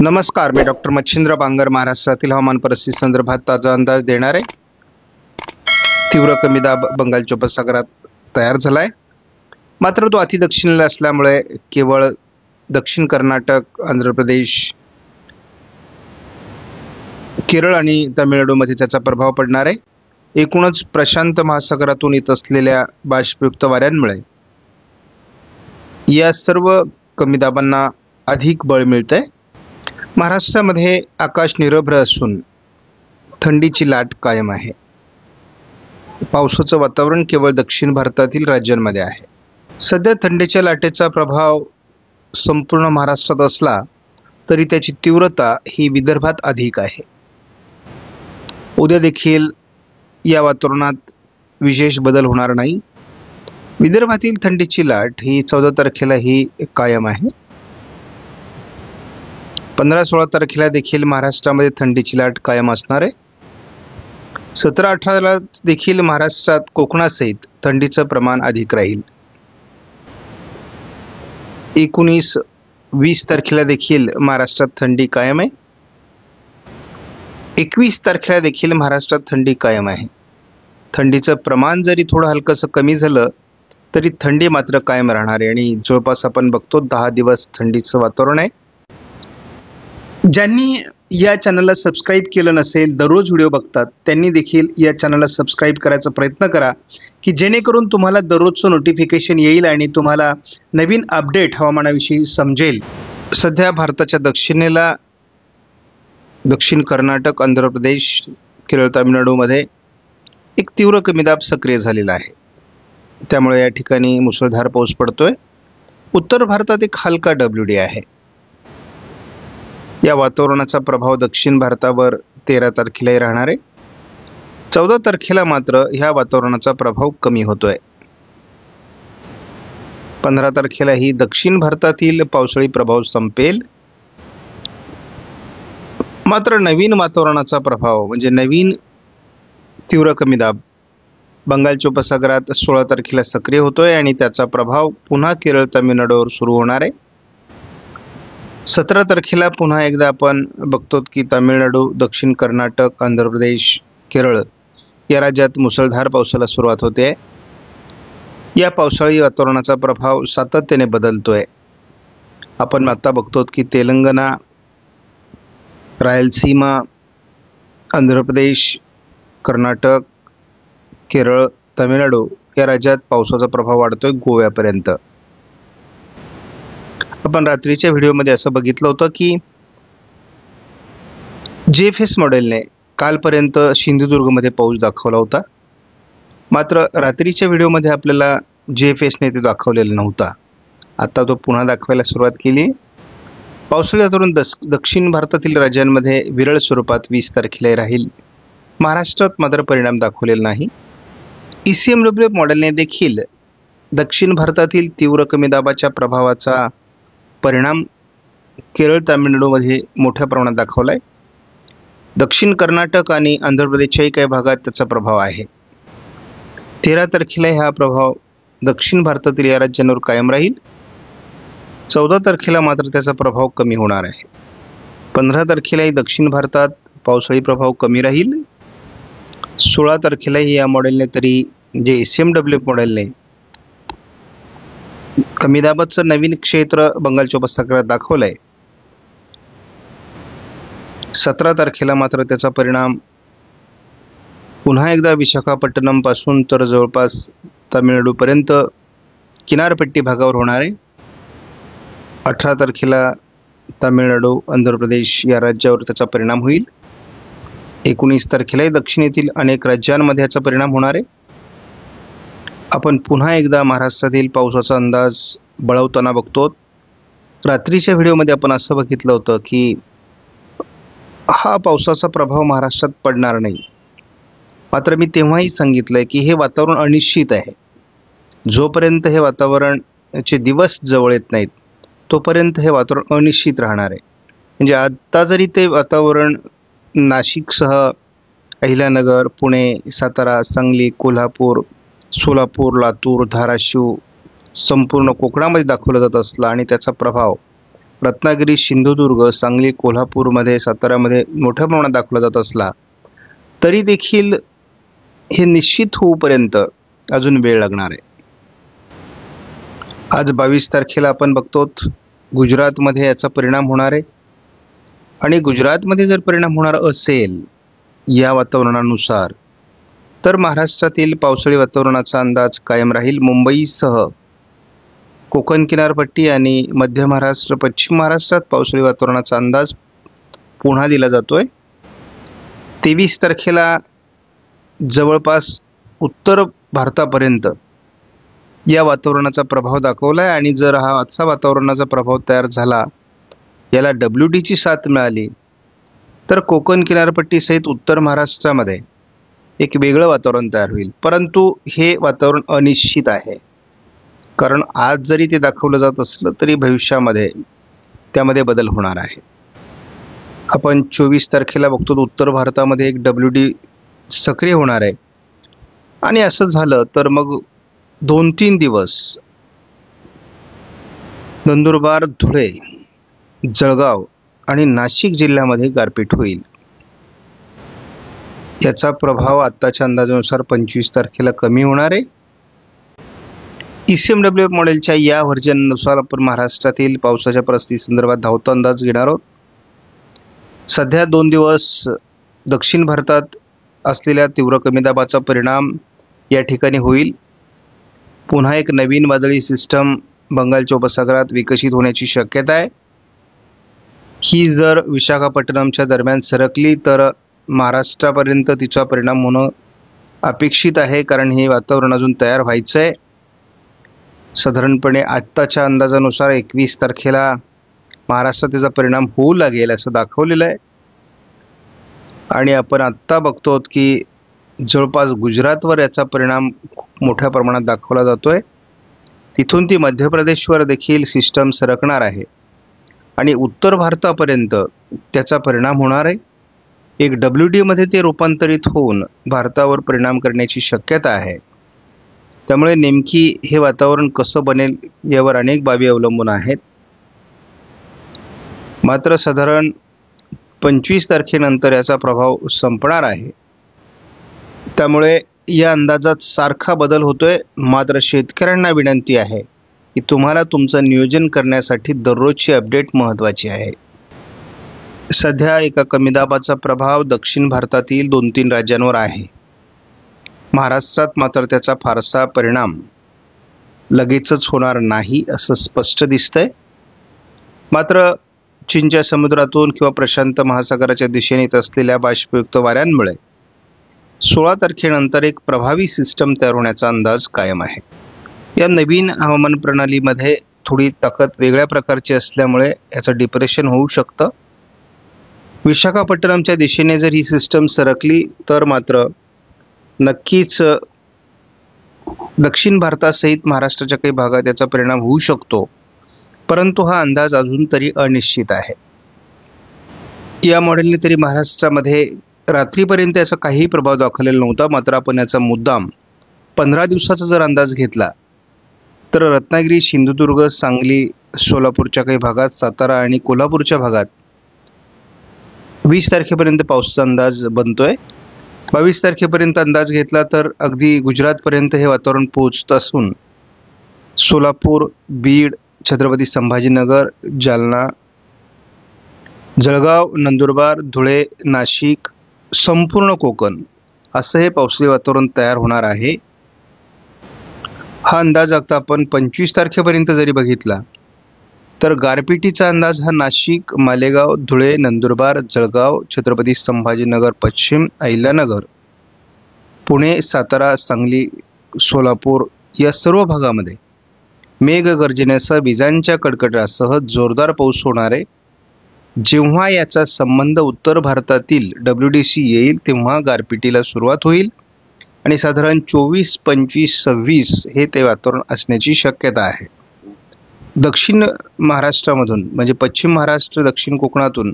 नमस्कार, मी डॉक्टर मच्छिंद्र बांगर महाराष्ट्रातील हवामान परिस्थिती संदर्भात ताजा अंदाज देणार आहे। तीव्र कमी दाब बंगालच्या उपसागरात तयार झाला आहे, मात्र तो अति दक्षिणेला असल्यामुळे केवळ दक्षिण कर्नाटक, आंध्र प्रदेश, केरळ आणि तामिळनाडूमध्ये त्याचा प्रभाव पडणार आहे। एकूणच प्रशांत महासागरातून येत असलेल्या बाष्पयुक्त वाऱ्यांमुळे या सर्व कमी दाबांना अधिक बळ मिळते। महाराष्ट्रामध्ये आकाश निरभ्र असून थंडीची लाट कायम आहे। पावसाचं वातावरण केवळ दक्षिण भारतातील राज्यांमध्ये आहे। सध्या थंडीच्या लाटेचा प्रभाव संपूर्ण महाराष्ट्रात असला तरी त्याची तीव्रता ही विदर्भात अधिक आहे। उद्या देखील या वातावरणात विशेष बदल होणार नाही। विदर्भातील थंडीची लाट ही 14 तारखेला ही कायम आहे। 15-16 तारखेला देखील महाराष्ट्रामध्ये थंडीची लाट कायम असणार आहे। 17-18ला देखील महाराष्ट्रात कोकणासहित थंडीचं प्रमाण अधिक राहील। 19-20 तारखेला देखील महाराष्ट्रात थंडी कायम आहे। 21 तारखेला देखील महाराष्ट्रात थंडी कायम आहे। थंडीचं प्रमाण जरी थोडं हलकंसं कमी झालं तरी थंडी मात्र कायम राहणार आहे आणि जवळपास आपण बघतो 10 दिवस थंडीचं वातावरण आहे। ज्यांनी या चॅनलला सबस्क्राईब केलं नसेल, दररोज व्हिडिओ बघतात, त्यांनी देखील या चॅनलला सबस्क्राईब करायचा प्रयत्न करा की जेणेकरून तुम्हाला दररोजचं नोटिफिकेशन येईल आणि तुम्हाला नवीन अपडेट हवामानाविषयी समजेल। सध्या भारताच्या दक्षिणेला दक्षिण कर्नाटक, आंध्र प्रदेश, केरळ, तामिळनाडूमध्ये एक तीव्र कमी दाब सक्रिय झालेला आहे। त्यामुळे या ठिकाणी मुसळधार पाऊस पडतोय। उत्तर भारतात एक हलका WD आहे। या वातावरणाचा प्रभाव दक्षिण भारतावर 13 तारखेलाही राहणार आहे। 14 तारखेला मात्र ह्या वातावरणाचा प्रभाव कमी होतोय। 15 तारखेला ही दक्षिण भारतातील पावसाळी प्रभाव संपेल। मात्र नवीन वातावरणाचा प्रभाव म्हणजे नवीन तीव्र कमी दाब बंगालच्या उपसागरात 16 तारखेला सक्रिय होतोय आणि त्याचा प्रभाव पुन्हा केरळ, तामिळनाडूवर सुरू होणार आहे। 17 तारखेला पुन्हा एकदा आपण बघतो की तामिळनाडू, दक्षिण कर्नाटक, आंध्र प्रदेश, केरळ या राज्यात मुसळधार पावसाला सुरुवात होते। या पावसाळी वातावरणाचा प्रभाव सातत्याने बदलतोय। आपण आता बघतो की तेलंगणा, रायलसीमा, आंध्र प्रदेश, कर्नाटक, केरळ, तामिळनाडू या राज्यात पावसाचा प्रभाव वाढतोय गोव्यापर्यंत। आपण रात्रीच्या व्हिडिओमध्ये असं बघितलं होतं की JFS मॉडेलने कालपर्यंत सिंधुदुर्गमध्ये पाऊस दाखवला होता, मात्र रात्रीच्या व्हिडिओमध्ये आपल्याला JFSने ते दाखवलेला नव्हता। आता तो पुन्हा दाखवायला सुरुवात केली। पावसाळी वातावरण दक्षिण भारतातील राज्यांमध्ये विरळ स्वरूपात 20 तारखेला राहील। महाराष्ट्रात मात्र परिणाम दाखवलेला नाही। ECMW मॉडेलने देखील दक्षिण भारतातील तीव्र कमी दाबाच्या प्रभावाचा परिणाम केरळ, तामिळनाडूमध्ये मोठ्या प्रमाणात दाखवला आहे। दक्षिण कर्नाटक आणि आंध्र प्रदेशच्याही काही भागात त्याचा प्रभाव आहे। 13 तारखेला हा प्रभाव दक्षिण भारतातील या राज्यांवर कायम राहील। 14 तारखेला मात्र त्याचा प्रभाव कमी होणार आहे। 15 तारखेलाही दक्षिण भारतात पावसाळी प्रभाव कमी राहील। 16 तारखेलाही या मॉडेलने तरी जे ECMW मॉडेलने कमी दाबाचं नवीन क्षेत्र बंगालच्या उपसागरात दाखवलंय। 17 तारखेला मात्र त्याचा परिणाम पुन्हा एकदा विशाखापट्टणम पासून तर जवळपास तामिळनाडूपर्यंत किनारपट्टी भागावर होणार आहे। 18 तारखेला तामिळनाडू, आंध्र प्रदेश या राज्यावर त्याचा परिणाम होईल। 19 तारखेलाही दक्षिणेतील अनेक राज्यांमध्ये याचा परिणाम होणार आहे। आपण पुन्हा एकदा महाराष्ट्रातील पावसाचा अंदाज बळवताना बघतो। रात्रीच्या व्हिडिओमध्ये आपण असं बघितलं होतं की हा पावसाचा प्रभाव महाराष्ट्रात पडणार नाही, मात्र मी तेव्हाही सांगितलंय की हे वातावरण अनिश्चित आहे। जोपर्यंत हे वातावरणचे दिवस जवळ येत नाहीत तोपर्यंत हे वातावरण अनिश्चित राहणार आहे। म्हणजे आता जरी ते वातावरण नाशिकसह अहिल्यानगर, पुणे, सातारा, सांगली, कोल्हापूर, सोलापूर, लातूर, धाराशिव संपूर्ण कोकणामध्ये दाखवला जात असला आणि त्याचा प्रभाव रत्नागिरी, सिंधुदुर्ग, सांगली, कोल्हापूरमध्ये, साताऱ्यामध्ये मोठ्या प्रमाणात दाखवला जात असला तरी देखील हे निश्चित होऊपर्यंत अजून वेळ लागणार आहे. आज 22 तारखेला आपण बघतो गुजरातमध्ये याचा परिणाम होणार आहे आणि गुजरातमध्ये जर परिणाम होणार असेल या वातावरणानुसार तर महाराष्ट्रातील पावसाळी वातावरणाचा अंदाज कायम राहील. मुंबईसह कोकण किनारपट्टी आणि मध्य महाराष्ट्र, पश्चिम महाराष्ट्रात पावसाळी वातावरणाचा अंदाज पुन्हा दिला जातोय. 23 तारखेला जवळपास उत्तर भारतापर्यंत या वातावरणाचा प्रभाव दाखवला आहे आणि जर हा आजचा वातावरणाचा प्रभाव तयार झाला, याला WDची साथ मिळाली तर कोकण किनारपट्टीसहित उत्तर महाराष्ट्रामध्ये एक वेगळं वातावरण तयार होईल. परंतु हे वातावरण अनिश्चित आहे, कारण आज जरी ते दाखवलं जात असलं तरी भविष्यामध्ये त्यामध्ये बदल होणार आहे. आपण 24 तारखेला बघतो उत्तर भारतामध्ये एक WD सक्रिय होणार आहे आणि असं झालं तर मग 2-3 दिवस नंदुरबार, धुळे, जळगाव आणि नाशिक जिल्ह्यामध्ये गारपीट होईल. याचा प्रभाव आत्ताच्या अंदाजानुसार 25 तारखेला कमी होणार आहे. ECMWF मॉडेलच्या या व्हर्जननुसार आपण महाराष्ट्रातील पावसाच्या परिस्थिती संदर्भात धावता अंदाज घेणार आहोत. सध्या 2 दिवस दक्षिण भारतात असलेल्या तीव्र कमी दाबाचा परिणाम या ठिकाणी होईल. पुन्हा एक नवीन वादळी सिस्टम बंगालच्या उपसागरात विकसित होण्याची शक्यता आहे. ही जर विशाखापट्टणमच्या दरम्यान सरकली तर महाराष्ट्रापर्यंत तिचा परिणाम होणं अपेक्षित आहे, कारण हे वातावरण अजून तयार व्हायचं आहे. साधारणपणे आत्ताच्या अंदाजानुसार 21 तारखेला महाराष्ट्रात त्याचा परिणाम होऊ लागेल असं दाखवलेलं आहे. आणि आपण आत्ता बघतो की जवळपास गुजरातवर याचा परिणाम मोठ्या प्रमाणात दाखवला जातोय. तिथून ती मध्य प्रदेशवर देखील सिस्टम सरकणार आहे आणि उत्तर भारतापर्यंत त्याचा परिणाम होणार आहे. एक WDमध्ये ते रूपांतरित होऊन भारतावर परिणाम करण्याची शक्यता आहे. त्यामुळे नेमकी हे वातावरण कसं बनेल यावर अनेक बाबी अवलंबून आहेत. मात्र साधारण 25 तारखेनंतर याचा प्रभाव संपणार आहे. त्यामुळे या अंदाजात सारखा बदल होतोय. मात्र शेतकऱ्यांना विनंती आहे की तुम्हाला तुमचं नियोजन करण्यासाठी दररोजची अपडेट महत्त्वाची आहे. सध्या एका कमी दाबाचा प्रभाव दक्षिण भारतातील 2-3 राज्यांवर आहे. महाराष्ट्रात मात्र त्याचा फारसा परिणाम लगेचच होणार नाही असं स्पष्ट दिसतंय. मात्र चीनच्या समुद्रातून किंवा प्रशांत महासागराच्या दिशेने येत असलेल्या बाष्पयुक्त वाऱ्यांमुळे 16 तारखेनंतर एक प्रभावी सिस्टम तयार होण्याचा अंदाज कायम आहे. या नवीन हवामान प्रणालीमध्ये थोडी ताकद वेगळ्या प्रकारची असल्यामुळे याचं डिप्रेशन होऊ शकतं. विशाखापट्टणमच्या दिशेने जर ही सिस्टम सरकली तर मात्र नक्कीच दक्षिण भारतासहित महाराष्ट्राच्या काही भागात याचा परिणाम होऊ शकतो. परंतु हा अंदाज अजून तरी अनिश्चित आहे. या मॉडेलने तरी महाराष्ट्रामध्ये रात्रीपर्यंत याचा काहीही प्रभाव दाखवलेला नव्हता. मात्र आपण याचा मुद्दाम 15 दिवसाचा जर अंदाज घेतला तर रत्नागिरी, सिंधुदुर्ग, सांगली, सोलापूरच्या काही भागात, सातारा आणि कोल्हापूरच्या भागात 20 तारखेपर्यंत पावसाचा अंदाज बनतोय. 22 तारखेपर्यंत अंदाज घेतला तर अगदी गुजरातपर्यंत हे वातावरण पोहोचत असून सोलापूर, बीड, छत्रपती संभाजीनगर, जालना, जळगाव, नंदुरबार, धुळे, नाशिक, संपूर्ण कोकण असं हे पावसाळी वातावरण तयार होणार आहे. हा अंदाज आता आपण 25 तारखेपर्यंत जरी बघितला तर गारपिटीचा अंदाज हा नाशिक, मालेगाव, धुळे, नंदुरबार, जळगाव, छत्रपती संभाजीनगर पश्चिम, अहिल्यानगर, पुणे, सातारा, सांगली, सोलापूर या सर्व भागामध्ये मेघगर्जनेसह विजांच्या कडकडाटासह जोरदार पाऊस होणार आहे. जेव्हा याचा संबंध उत्तर भारतातील WDशी येईल तेव्हा गारपिटीला सुरुवात होईल आणि साधारण 24, 25, 26 हे ते वातावरण असण्याची शक्यता आहे. दक्षिण महाराष्ट्रामधून म्हणजे पश्चिम महाराष्ट्र, दक्षिण कोकणातून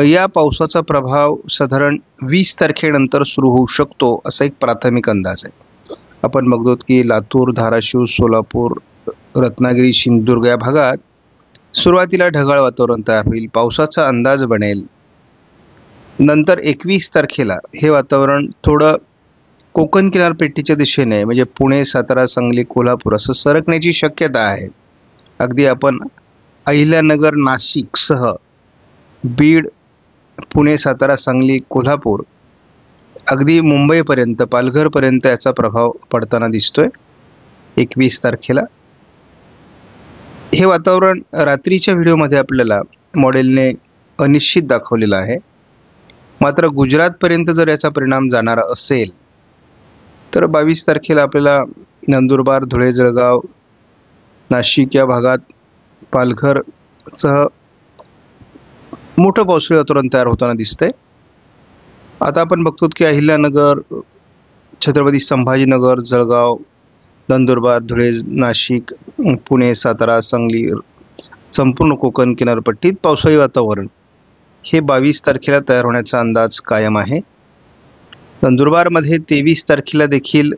या पावसाचा प्रभाव साधारण 20 तारखेनंतर सुरू होऊ शकतो असा एक प्राथमिक अंदाज आहे. आपण बघतो की लातूर, धाराशिव, सोलापूर, रत्नागिरी, सिंधुदुर्ग या भागात सुरुवातीला ढगाळ वातावरण तयार होईल, पावसाचा अंदाज बनेल. नंतर 21 तारखेला हे वातावरण थोडं कोकण किनारपट्टीच्या दिशेने म्हणजे पुणे, सातारा, सांगली, कोल्हापूर असं सरकण्याची शक्यता आहे. अगदी आपण अहिल्यानगर, नाशिकसह बीड, पुणे, सातारा, सांगली, कोल्हापूर अगदी मुंबईपर्यंत, पालघरपर्यंत याचा प्रभाव पडताना दिसतोय 21 तारखेला. हे वातावरण रात्रीच्या व्हिडिओमध्ये आपल्याला मॉडेलने अनिश्चित दाखवलेलं आहे. मात्र गुजरातपर्यंत जर याचा परिणाम जाणारा असेल तर 22 तारखेला आपल्याला नंदुरबार, धुळे, जळगाव, नाशिक या भागात, पालघरसह मोठं पावसाळी वातावरण तयार होताना दिसतंय. आता आपण बघतो की अहिल्यानगर, छत्रपती संभाजीनगर, जळगाव, नंदुरबार, धुळे, नाशिक, पुणे, सातारा, सांगली, संपूर्ण कोकण किनारपट्टीत पावसाळी वातावरण हे 22 तारखेला तयार होण्याचा अंदाज कायम आहे. नंदुरबारमध्ये 23 तारखेला देखील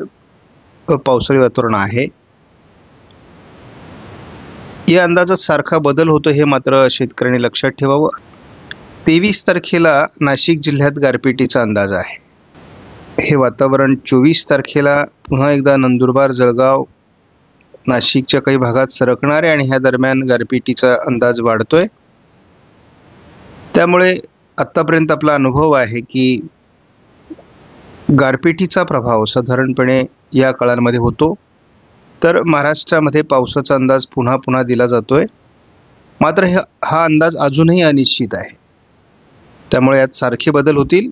पावसाळी वातावरण आहे. या अंदाजात सारखा बदल होतो हे मात्र शेतकऱ्यांनी लक्षात ठेवावं. 23 तारखेला नाशिक जिल्ह्यात गारपिटीचा अंदाज आहे. हे वातावरण 24 तारखेला पुन्हा एकदा नंदुरबार, जळगाव, नाशिकच्या काही भागात सरकणार आहे आणि ह्या दरम्यान गारपिटीचा अंदाज वाढतोय. त्यामुळे आत्तापर्यंत आपला अनुभव आहे की गारपिटीचा प्रभाव साधारणपणे या काळांमध्ये होतो. तर महाराष्ट्रामध्ये पावसाचा अंदाज पुन्हा पुन्हा दिला जातोय. मात्र हा अंदाज अजूनही अनिश्चित आहे. त्यामुळे यात सारखे बदल होतील.